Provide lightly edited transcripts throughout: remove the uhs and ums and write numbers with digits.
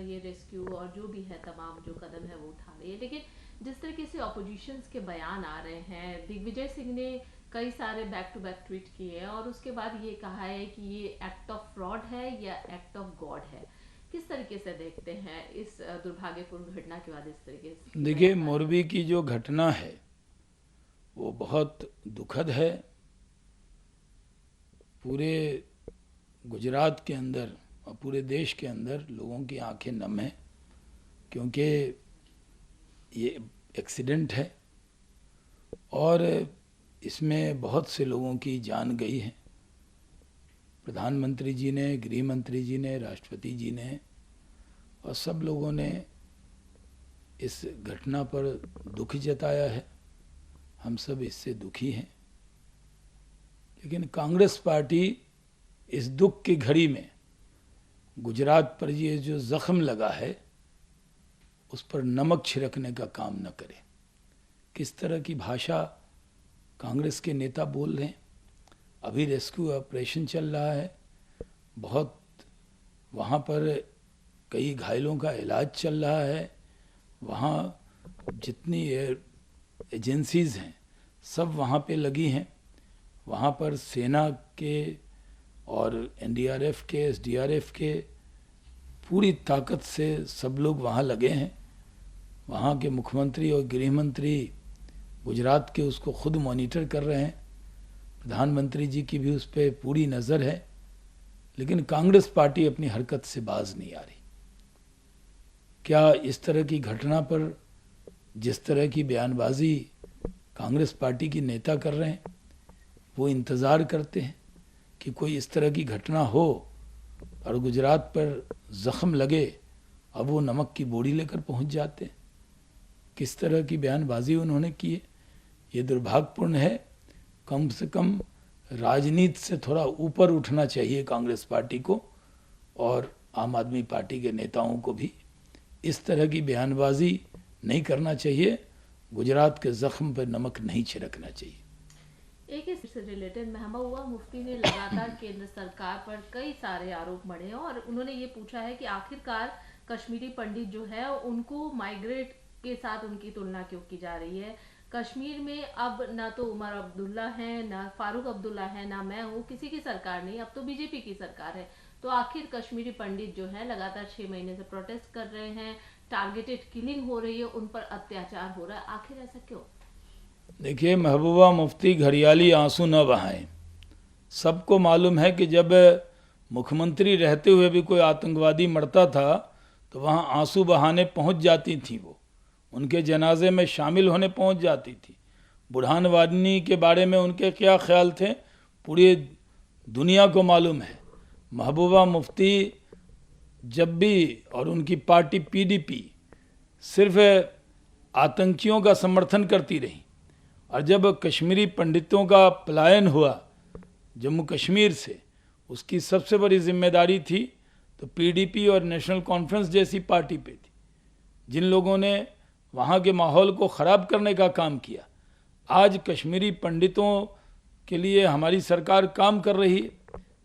ये रेस्क्यू और जो भी है तमाम जो कदम है वो उठा रही है, लेकिन जिस तरीके से ऑपोजिशंस के बयान आ रहे हैं, दिग्विजय सिंह ने कई सारे बैक टू बैक ट्वीट किए हैं और उसके बाद ये कहा है कि ये एक्ट ऑफ फ्रॉड है या एक्ट ऑफ गॉड है। किस तरीके से देखते हैं इस दुर्भाग्यपूर्ण घटना के बाद इस तरीके से? देखिए, मोरबी की जो घटना है वो बहुत दुखद है। पूरे गुजरात के अंदर और पूरे देश के अंदर लोगों की आंखें नम हैं, क्योंकि ये एक्सीडेंट है और इसमें बहुत से लोगों की जान गई है। प्रधानमंत्री जी ने, गृह मंत्री जी ने, राष्ट्रपति जी ने और सब लोगों ने इस घटना पर दुख जताया है। हम सब इससे दुखी हैं, लेकिन कांग्रेस पार्टी इस दुख की घड़ी में गुजरात पर ये जो जख्म लगा है उस पर नमक छिड़कने का काम न करे। किस तरह की भाषा कांग्रेस के नेता बोल रहे हैं। अभी रेस्क्यू ऑपरेशन चल रहा है, बहुत वहाँ पर कई घायलों का इलाज चल रहा है। वहाँ जितनी एजेंसीज हैं सब वहाँ पे लगी हैं। वहाँ पर सेना के और एनडीआरएफ के, एसडीआरएफ के पूरी ताकत से सब लोग वहाँ लगे हैं। वहाँ के मुख्यमंत्री और गृह मंत्री गुजरात के उसको खुद मॉनिटर कर रहे हैं। प्रधानमंत्री जी की भी उस पर पूरी नज़र है, लेकिन कांग्रेस पार्टी अपनी हरकत से बाज नहीं आ रही। क्या इस तरह की घटना पर जिस तरह की बयानबाजी कांग्रेस पार्टी की नेता कर रहे हैं, वो इंतज़ार करते हैं कि कोई इस तरह की घटना हो और गुजरात पर ज़ख्म लगे, अब वो नमक की बोरी लेकर पहुंच जाते हैं। किस तरह की बयानबाजी उन्होंने की है, ये दुर्भाग्यपूर्ण है। कम से कम राजनीति से थोड़ा ऊपर उठना चाहिए कांग्रेस पार्टी को और आम आदमी पार्टी के नेताओं को भी। इस तरह की बयानबाजी नहीं करना चाहिए। गुजरात के जख्म पर नमक नहीं छिड़कना चाहिए। एक इससे रिलेटेड महबूबा मुफ्ती ने लगातार केंद्र सरकार पर कई सारे आरोप मढ़े हैं और उन्होंने ये पूछा है कि आखिरकार कश्मीरी पंडित जो है उनको माइग्रेट के साथ उनकी तुलना क्यों की जा रही है। कश्मीर में अब ना तो उमर अब्दुल्ला है, ना फारूक अब्दुल्ला है, ना मैं हूँ, किसी की सरकार नहीं, अब तो बीजेपी की सरकार है। तो आखिर कश्मीरी पंडित जो है लगातार 6 महीने से प्रोटेस्ट कर रहे हैं, टारगेटेड किलिंग हो रही है, उन पर अत्याचार हो रहा है, आखिर ऐसा क्यों? देखिए, महबूबा मुफ्ती घड़ियाली आंसू न बहाएं। सबको मालूम है कि जब मुख्यमंत्री रहते हुए भी कोई आतंकवादी मरता था तो वहाँ आंसू बहाने पहुँच जाती थी, वो उनके जनाजे में शामिल होने पहुँच जाती थी। बुरहान वानी के बारे में उनके क्या ख्याल थे पूरी दुनिया को मालूम है। महबूबा मुफ्ती जब भी और उनकी पार्टी पीडीपी सिर्फ आतंकियों का समर्थन करती रही, और जब कश्मीरी पंडितों का पलायन हुआ जम्मू कश्मीर से, उसकी सबसे बड़ी जिम्मेदारी थी तो पीडीपी और नेशनल कॉन्फ्रेंस जैसी पार्टी पे थी, जिन लोगों ने वहाँ के माहौल को ख़राब करने का काम किया। आज कश्मीरी पंडितों के लिए हमारी सरकार काम कर रही है,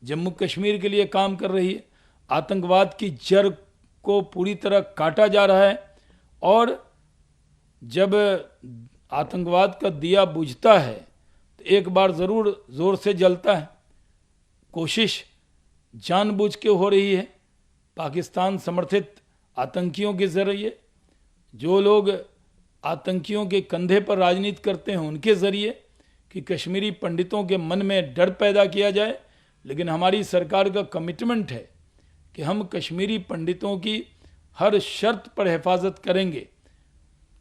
जम्मू कश्मीर के लिए काम कर रही है। आतंकवाद की जड़ को पूरी तरह काटा जा रहा है, और जब आतंकवाद का दिया बुझता है तो एक बार ज़रूर ज़ोर से जलता है। कोशिश जानबूझ के हो रही है पाकिस्तान समर्थित आतंकियों के ज़रिए। जो लोग आतंकियों के कंधे पर राजनीति करते हैं उनके ज़रिए कि कश्मीरी पंडितों के मन में डर पैदा किया जाए। लेकिन हमारी सरकार का कमिटमेंट है कि हम कश्मीरी पंडितों की हर शर्त पर हिफाजत करेंगे।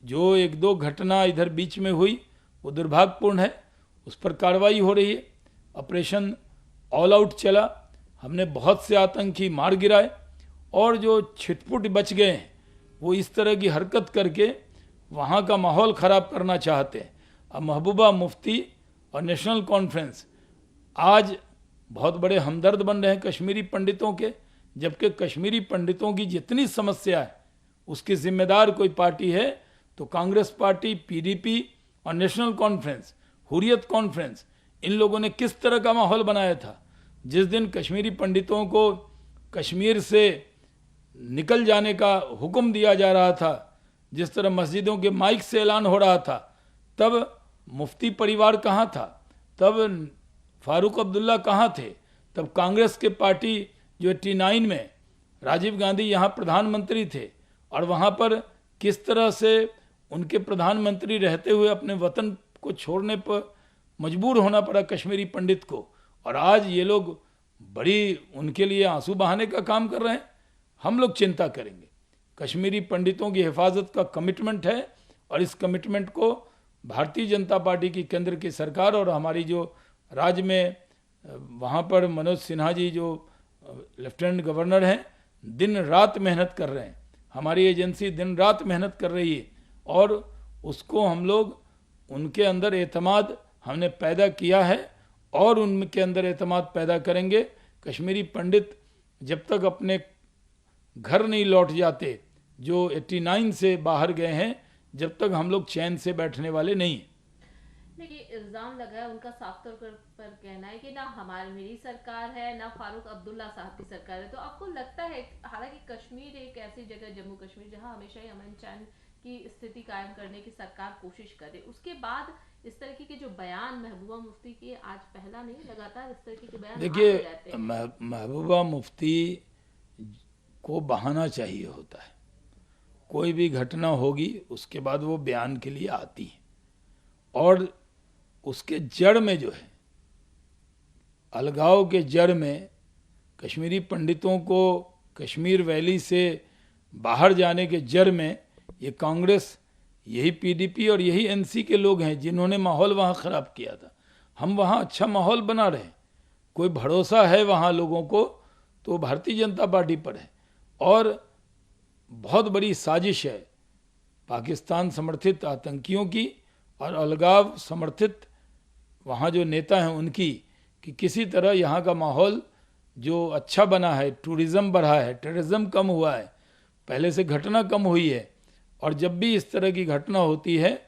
जो एक दो घटना इधर बीच में हुई वो दुर्भाग्यपूर्ण है, उस पर कार्रवाई हो रही है। ऑपरेशन ऑल आउट चला, हमने बहुत से आतंकी मार गिराए, और जो छिटपुट बच गए हैं वो इस तरह की हरकत करके वहाँ का माहौल ख़राब करना चाहते हैं। अब महबूबा मुफ्ती और नेशनल कॉन्फ्रेंस आज बहुत बड़े हमदर्द बन रहे हैं कश्मीरी पंडितों के, जबकि कश्मीरी पंडितों की जितनी समस्या है उसकी जिम्मेदार कोई पार्टी है तो कांग्रेस पार्टी, पीडीपी और नेशनल कॉन्फ्रेंस, हुर्रियत कॉन्फ्रेंस, इन लोगों ने किस तरह का माहौल बनाया था। जिस दिन कश्मीरी पंडितों को कश्मीर से निकल जाने का हुक्म दिया जा रहा था, जिस तरह मस्जिदों के माइक से ऐलान हो रहा था, तब मुफ्ती परिवार कहाँ था, तब फारूक अब्दुल्ला कहाँ थे, तब कांग्रेस के पार्टी जो 89 में राजीव गांधी यहाँ प्रधानमंत्री थे और वहाँ पर किस तरह से उनके प्रधानमंत्री रहते हुए अपने वतन को छोड़ने पर मजबूर होना पड़ा कश्मीरी पंडित को, और आज ये लोग बड़ी उनके लिए आंसू बहाने का काम कर रहे हैं। हम लोग चिंता करेंगे। कश्मीरी पंडितों की हिफाजत का कमिटमेंट है और इस कमिटमेंट को भारतीय जनता पार्टी की केंद्र की सरकार और हमारी जो राज्य में वहाँ पर मनोज सिन्हा जी जो लेफ्टिनेंट गवर्नर हैं, दिन रात मेहनत कर रहे हैं। हमारी एजेंसी दिन रात मेहनत कर रही है और उसको हम लोग उनके अंदर एतमाद हमने पैदा किया है और उनके अंदर एतमाद पैदा करेंगे। कश्मीरी पंडित जब तक अपने घर नहीं लौट जाते, जो 89 से बाहर गए हैं, जब तक हम लोग चैन से बैठने वाले नहीं हैं। देखिए, इल्जाम लगा है उनका साफ तौर पर कहना है कि ना हमारी मेरी सरकार है ना फारूक अब्दुल्ला साहब की सरकार है। तो आपको लगता है, हालांकि कश्मीर एक ऐसी जगह, जम्मू कश्मीर, जहां हमेशा ही अमन चैन की स्थिति कायम करने की सरकार कोशिश करे, उसके बाद इस तरीके के जो बयान महबूबा मुफ्ती के, आज पहला नहीं, लगातार इस तरीके के बयान देखिए, रहते हैं। महबूबा मुफ्ती को बहाना चाहिए होता है। कोई भी घटना होगी उसके बाद वो बयान के लिए आती है और उसके जड़ में जो है, अलगाव के जड़ में, कश्मीरी पंडितों को कश्मीर वैली से बाहर जाने के जड़ में ये कांग्रेस, यही पीडीपी और यही एनसी के लोग हैं जिन्होंने माहौल वहाँ ख़राब किया था। हम वहाँ अच्छा माहौल बना रहे हैं। कोई भरोसा है वहाँ लोगों को तो भारतीय जनता पार्टी पर है। और बहुत बड़ी साजिश है पाकिस्तान समर्थित आतंकियों की और अलगाव समर्थित वहाँ जो नेता हैं उनकी, कि किसी तरह यहाँ का माहौल जो अच्छा बना है, टूरिज़्म बढ़ा है, टेररिज्म कम हुआ है, पहले से घटना कम हुई है, और जब भी इस तरह की घटना होती है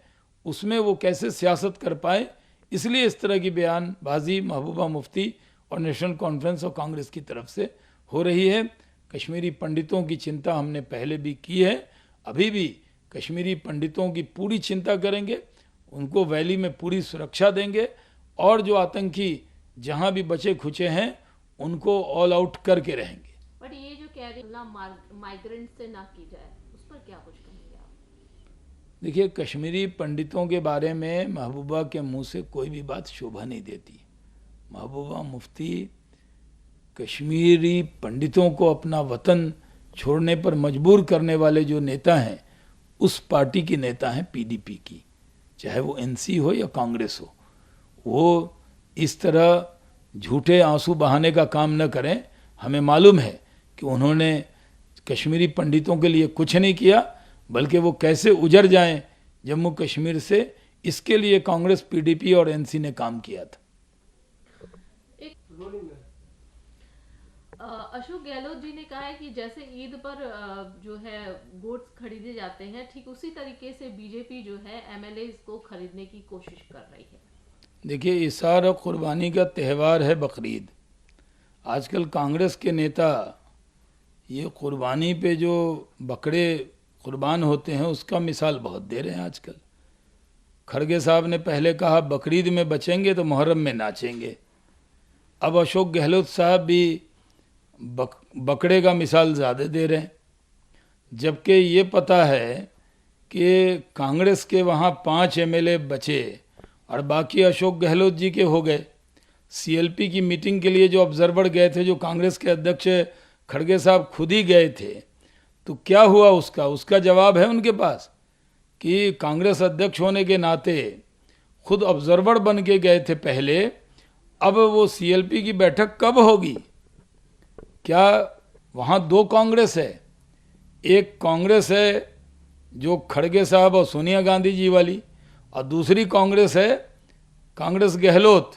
उसमें वो कैसे सियासत कर पाए, इसलिए इस तरह की बयानबाजी महबूबा मुफ्ती और नेशनल कॉन्फ्रेंस और कांग्रेस की तरफ से हो रही है। कश्मीरी पंडितों की चिंता हमने पहले भी की है, अभी भी कश्मीरी पंडितों की पूरी चिंता करेंगे, उनको वैली में पूरी सुरक्षा देंगे और जो आतंकी जहां भी बचे खुचे हैं उनको ऑल आउट करके रहेंगे। बट ये जो कह रही माइग्रेंट से ना की जाए, उस पर क्या कुछ कहेंगे आप? देखिए, कश्मीरी पंडितों के बारे में महबूबा के मुंह से कोई भी बात शोभा नहीं देती। महबूबा मुफ्ती कश्मीरी पंडितों को अपना वतन छोड़ने पर मजबूर करने वाले जो नेता हैं, उस पार्टी की नेता हैं पीडीपी की, चाहे वो एनसी हो या कांग्रेस हो। वो इस तरह झूठे आंसू बहाने का काम न करें। हमें मालूम है कि उन्होंने कश्मीरी पंडितों के लिए कुछ नहीं किया, बल्कि वो कैसे उजड़ जाएं जम्मू कश्मीर से, इसके लिए कांग्रेस, पीडीपी और एनसी ने काम किया था। अशोक गहलोत जी ने कहा है कि जैसे ईद पर जो है वोट्स खरीदे जाते हैं, ठीक उसी तरीके से बीजेपी जो है एमएलए को खरीदने की कोशिश कर रही है। देखिए, इसार और कुर्बानी का त्यौहार है बकरीद। आजकल कांग्रेस के नेता ये कुर्बानी पे जो बकरे कुर्बान होते हैं उसका मिसाल बहुत दे रहे हैं आजकल। खड़गे साहब ने पहले कहा बकरीद में बचेंगे तो मुहर्रम में नाचेंगे। अब अशोक गहलोत साहब भी बकरे का मिसाल ज़्यादा दे रहे हैं, जबकि ये पता है कि कांग्रेस के वहाँ 5 एमएलए बचे और बाकी अशोक गहलोत जी के हो गए। सीएलपी की मीटिंग के लिए जो ऑब्जर्वर गए थे, जो कांग्रेस के अध्यक्ष खड़गे साहब खुद ही गए थे, तो क्या हुआ उसका जवाब है उनके पास कि कांग्रेस अध्यक्ष होने के नाते खुद ऑब्जर्वर बन के गए थे पहले, अब वो सीएलपी की बैठक कब होगी? क्या वहाँ 2 कांग्रेस है? एक कांग्रेस है जो खड़गे साहब और सोनिया गांधी जी वाली, और दूसरी कांग्रेस है कांग्रेस गहलोत,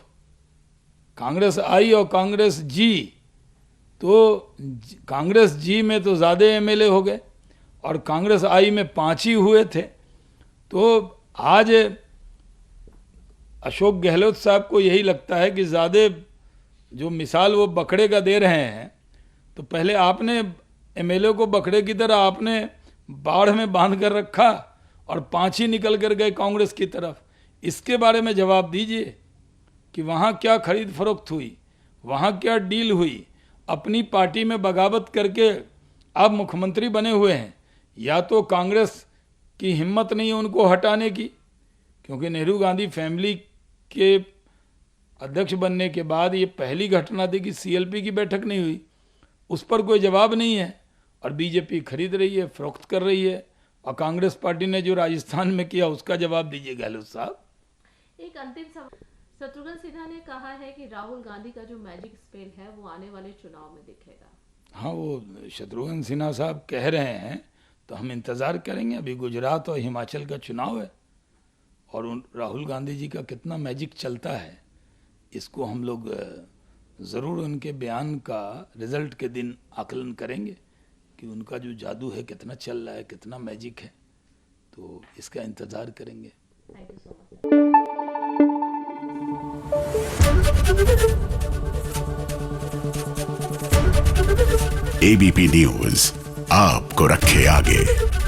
कांग्रेस आई और कांग्रेस जी। तो कांग्रेस जी में तो ज़्यादा एमएलए हो गए और कांग्रेस आई में 5 ही हुए थे। तो आज अशोक गहलोत साहब को यही लगता है कि ज़्यादा जो मिसाल वो बकरे का दे रहे हैं, तो पहले आपने एमएलए को बकरे की तरह आपने बाढ़ में बांध कर रखा और 5 ही निकल कर गए कांग्रेस की तरफ। इसके बारे में जवाब दीजिए कि वहाँ क्या खरीद फरोख्त हुई, वहाँ क्या डील हुई। अपनी पार्टी में बगावत करके आप मुख्यमंत्री बने हुए हैं, या तो कांग्रेस की हिम्मत नहीं है उनको हटाने की, क्योंकि नेहरू गांधी फैमिली के अध्यक्ष बनने के बाद ये पहली घटना थी कि सीएलपी की बैठक नहीं हुई, उस पर कोई जवाब नहीं है। और बीजेपी खरीद रही है, फरोख्त कर रही है, और कांग्रेस पार्टी ने जो राजस्थान में किया उसका जवाब दीजिए गहलोत साहब। एक अंतिम सवाल, शत्रुघ्न सिन्हा ने कहा है कि राहुल गांधी का जो मैजिक स्पेल है वो आने वाले चुनाव में दिखेगा। हाँ, वो शत्रुघ्न सिन्हा साहब कह रहे हैं तो हम इंतज़ार करेंगे। अभी गुजरात और हिमाचल का चुनाव है और राहुल गांधी जी का कितना मैजिक चलता है इसको हम लोग ज़रूर उनके बयान का रिजल्ट के दिन आकलन करेंगे कि उनका जो जादू है कितना चल रहा है, कितना मैजिक है, तो इसका इंतज़ार करेंगे। Thank you so much. ABP news आपको रखे आगे।